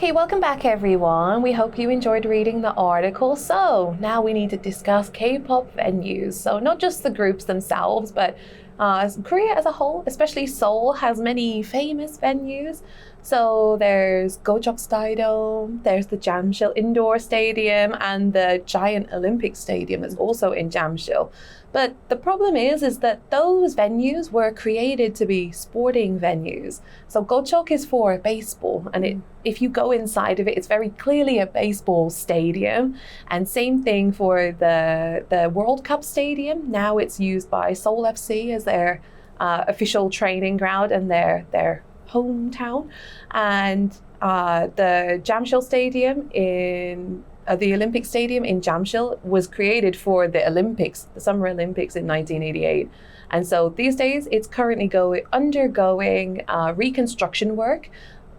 Okay, welcome back everyone. We hope you enjoyed reading the article. So now we need to discuss K-pop venues. So not just the groups themselves, but Korea as a whole, especially Seoul, has many famous venues. So there's Gocheok-Stadium, there's the Jamsil Indoor Stadium, and the giant Olympic Stadium is also in Jamsil. But the problem is that those venues were created to be sporting venues. So Gocheok is for baseball, and if you go inside of it, it's very clearly a baseball stadium. And same thing for the World Cup Stadium. Now it's used by Seoul FC as their official training ground and their hometown. And the Jamsil Stadium in the Olympic Stadium in Jamsil was created for the Olympics, the Summer Olympics in 1988. And so these days it's currently undergoing reconstruction work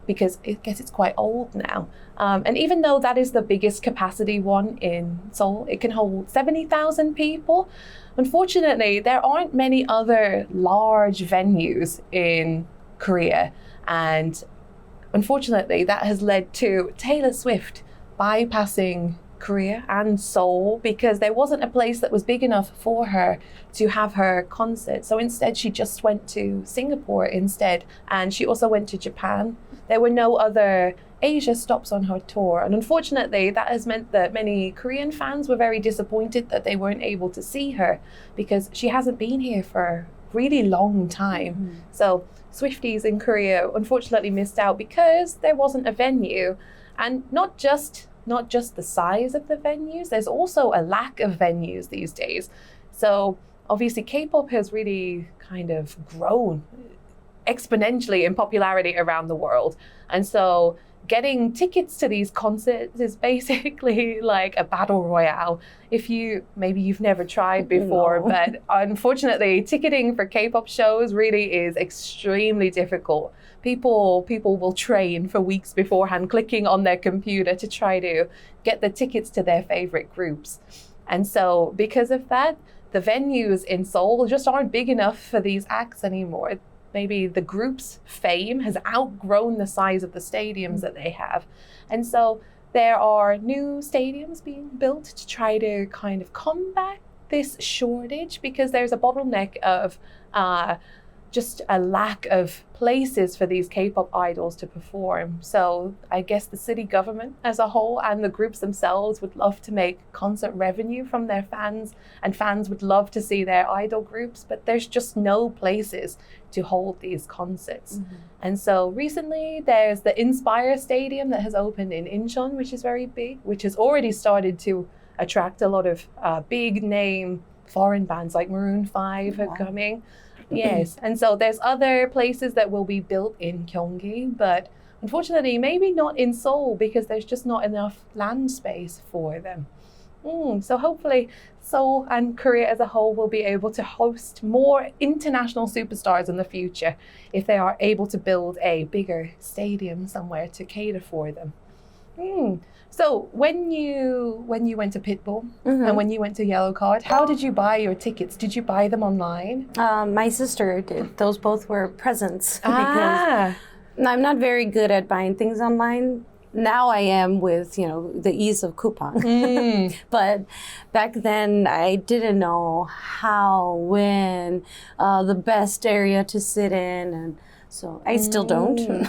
because I guess it's quite old now. And even though that is the biggest capacity one in Seoul, it can hold 70,000 people. Unfortunately, there aren't many other large venues in Korea. And unfortunately, that has led to Taylor Swift bypassing Korea and Seoul because there wasn't a place that was big enough for her to have her concert. So instead, she just went to Singapore instead. And she also went to Japan. There were no other Asia stops on her tour. And unfortunately, that has meant that many Korean fans were very disappointed that they weren't able to see her because she hasn't been here for a really long time. So Swifties in Korea unfortunately missed out because there wasn't a venue. And not just the size of the venues, there's also a lack of venues these days. So obviously K-pop has really kind of grown exponentially in popularity around the world. And so getting tickets to these concerts is basically like a battle royale. Maybe you've never tried before, but unfortunately ticketing for K-pop shows really is extremely difficult. People will train for weeks beforehand, clicking on their computer to try to get the tickets to their favorite groups. And so because of that, the venues in Seoul just aren't big enough for these acts anymore. Maybe the group's fame has outgrown the size of the stadiums that they have. And so there are new stadiums being built to try to kind of combat this shortage because there's a bottleneck of just a lack of places for these K-pop idols to perform. So I guess the city government as a whole and the groups themselves would love to make concert revenue from their fans, and fans would love to see their idol groups, but there's just no places to hold these concerts. And so recently there's the Inspire Stadium that has opened in Incheon, which is very big, which has already started to attract a lot of big name foreign bands like Maroon 5 are coming. Yes, and so there's other places that will be built in Gyeonggi, but unfortunately maybe not in Seoul because there's just not enough land space for them. So hopefully Seoul and Korea as a whole will be able to host more international superstars in the future if they are able to build a bigger stadium somewhere to cater for them. So when you went to Pitbull and when you went to Yellowcard, how did you buy your tickets? Did you buy them online? My sister did. Those both were presents because I'm not very good at buying things online. Now I am with, the ease of coupon. But back then I didn't know how, when, the best area to sit in. And so I still don't.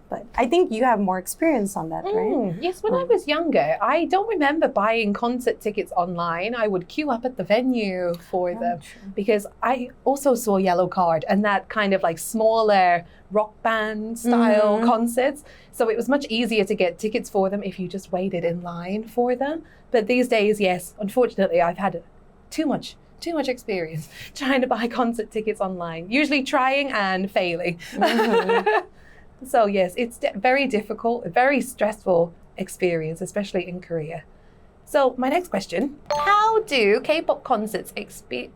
But I think you have more experience on that, right? Yes, when I was younger, I don't remember buying concert tickets online. I would queue up at the venue for them because I also saw Yellowcard and that kind of like smaller rock band style concerts. So it was much easier to get tickets for them if you just waited in line for them. But these days, yes, unfortunately, I've had too much experience trying to buy concert tickets online, usually trying and failing. So yes, it's very difficult, a very stressful experience, especially in Korea. So my next question, how do K-pop concerts The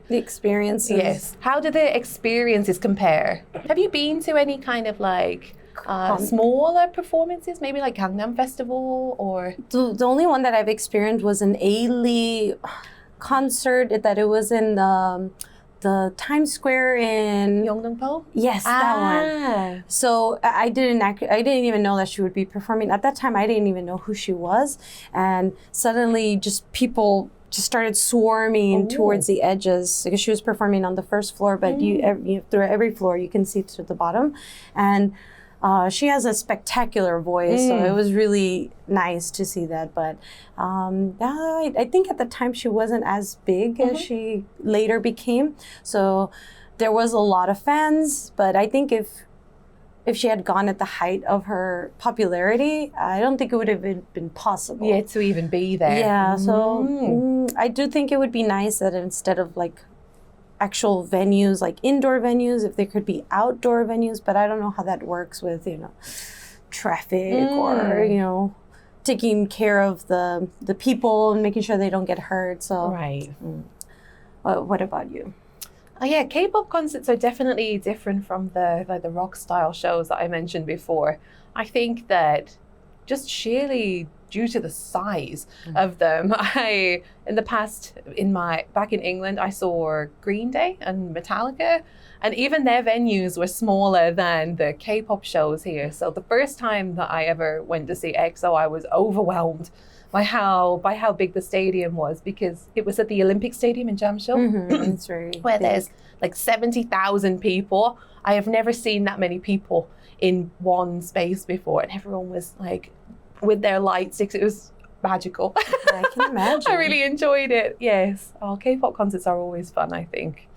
experiences. Yes. How do the experiences compare? Have you been to any kind of like smaller performances, maybe like Gangnam Festival or? The only one that I've experienced was an A-Lee concert that it was in the Times Square in Yongdongpo? Yes, that one. So I didn't even know that she would be performing. At that time, I didn't even know who she was. And suddenly just people just started swarming towards the edges because she was performing on the first floor, but you through every floor you can see to the bottom. And she has a spectacular voice, so it was really nice to see that. But I think at the time she wasn't as big as she later became. So there was a lot of fans, but I think if she had gone at the height of her popularity, I don't think it would have been possible. Yeah, to even be there. Yeah, so I do think it would be nice that instead of like actual venues, like indoor venues, if there could be outdoor venues, but I don't know how that works with, traffic or, taking care of the people and making sure they don't get hurt. So, right. What about you? Oh yeah, K-pop concerts are definitely different from the rock style shows that I mentioned before. I think that just sheerly due to the size of them, in the past, back in England, I saw Green Day and Metallica, and even their venues were smaller than the K-pop shows here. So the first time that I ever went to see EXO, I was overwhelmed by how big the stadium was, because it was at the Olympic Stadium in Jamshid, It's very where big. there's like 70,000 people. I have never seen that many people in one space before, and everyone was like with their light sticks. It was magical. I can imagine. I really enjoyed it. Yes. K-pop concerts are always fun, I think.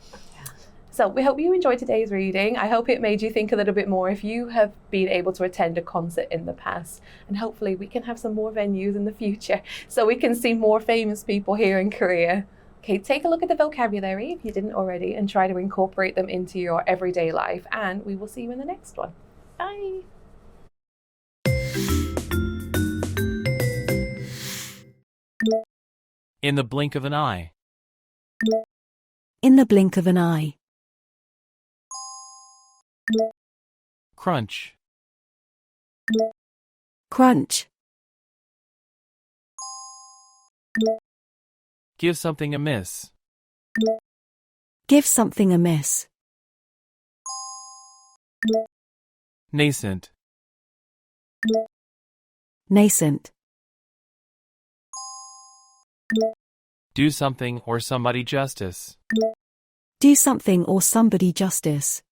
So we hope you enjoyed today's reading. I hope it made you think a little bit more if you have been able to attend a concert in the past. And hopefully we can have some more venues in the future so we can see more famous people here in Korea. Okay, take a look at the vocabulary if you didn't already and try to incorporate them into your everyday life. And we will see you in the next one. Bye. In the blink of an eye. In the blink of an eye. Crunch. Crunch. Give something a miss. Give something a miss. Nascent. Nascent. Do something or somebody justice. Do something or somebody justice.